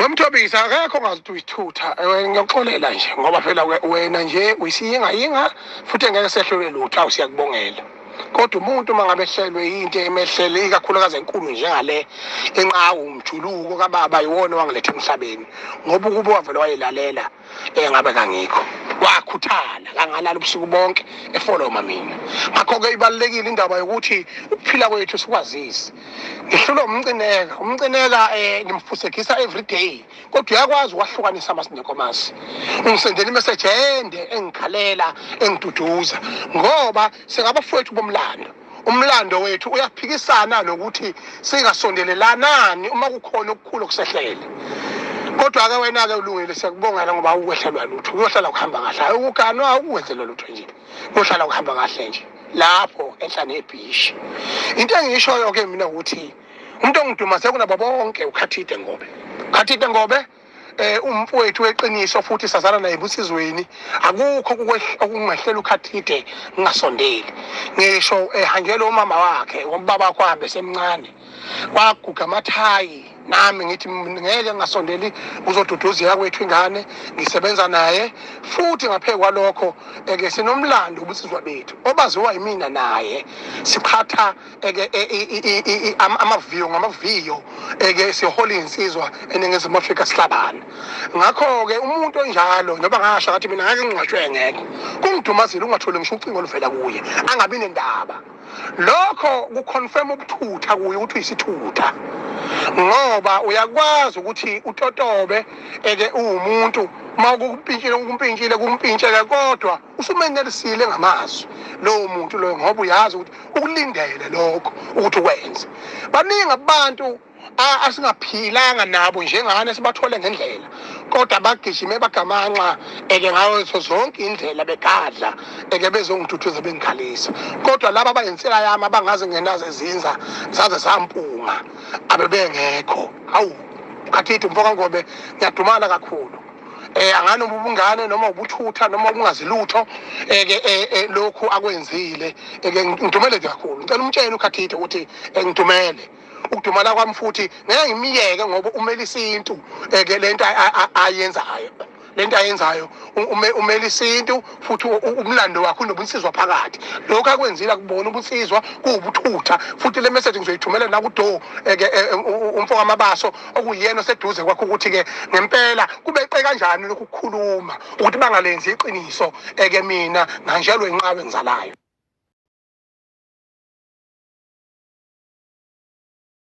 Mthobisi akekho ongazi uyithutha ngiyaxolela nje ngoba phela wena nje uyisiyinga futhi engeke sehlelwe lutho awusiyakubongela. Kodwa umuntu mangabe ehlelwe into emehlele ikakhulukazi enkulu njengale enqawu umjuluko kababa yiwona wangiletha emhlabeni ngoba ukuba wavela wayilalela ngabe kangikho wakhuthala kangalala ubusuku bonke efollow mina. Ngakho ke ibalekile indaba yokuthi ukuphila kwethu sikwazisi. Ngihlulwa umcineka ngimfusekisa every day kodwa uyakwazi ukwahlukanisa amasinenkomasi. Ungisendela imessage ende engikhalela engiduduza ngoba singabafowethu umlando wethu uyaphikisana nokuthi singasondelelanani uma kukhona okukhulu okusehlele. Kodwa ke wena ke ulungile siyakubonga ngoba ukwehlelwa lutho uyohlala ukuhamba kahle ukuganwa ukwenzelwa lutho nje uyohlala ukuhamba kahle nje lapho enhlane ebhishi. Into engishoyo ke mina ukuthi umuntu ongidumaze kunabo bonke ukhathide ngobe umfowethu weqiniso futhi sazana naye busizweni akukho okungehlela ukhathide ngingasondeli. Ngisho ehangela umama wakhe ubaba wakhe ahambe semncane waguga amathayi nami ngithi ngeke ngasondeli uzoduduzeka kwethu ingane ngisebenza naye futhi ngaphezulu kwalokho sinomlando ubusizwa bethu obaziwa yimina naye siphatha ngamaviyo sihola insizwa eNingizimu Afrika sihlabana. Ngakho ke umuntu onjalo njengoba ngasho ngathi mina ngeke ngingcwatshwe ngeke kungidumazile ungatholi ngisho ucingo oluvela kuye angabi nendaba. Lokho kuconfirm ubuthutha kuye ukuthi uyisithutha ngoba uyakwazi ukuthi utotobe uwumuntu makukumpintshile kumpintshele kodwa usumenelisile ngamazwi lowo muntu loyo ngoba uyazi ukuthi ukulindele lokho ukuthi ukwenze. Baningi abantu asingaphilanga nabo njengane sibathole ngendlela kodwa bagijime bagamanxa ngayo zonke indlela begadla bezongiduduzela bengikhalisa. Kodwa laba abayensela yami abangaze ngenazo ezinza zaze zampunga abebengekho hawu khathithe mfoka ngobe ngiyadumala kakhulu. Angani ubungane noma ubuthutha noma ukungazilutho lokhu akwenzile ngidumele kakhulu. Ngicela umtshene ukhathithe ukuthi ngidumele ukudumala kwami futhi ngeke ngimiyeke ngoba umele isintu lento ayenzayo umele isintu futhi umlando wakhe unobunsizwa phakathi. Lokho akwenzile akubona ubunsizwa kuwubuthutha futhi le message ngizoyithumela la kuDo umfoko amabaso okuyena oseduze kwakho ukuthi ke ngempela kubeqe kanjani lokhu ukukhuluma ukuthi bangalenzi iqiniso mina nganjalo inqawe ngizalayo.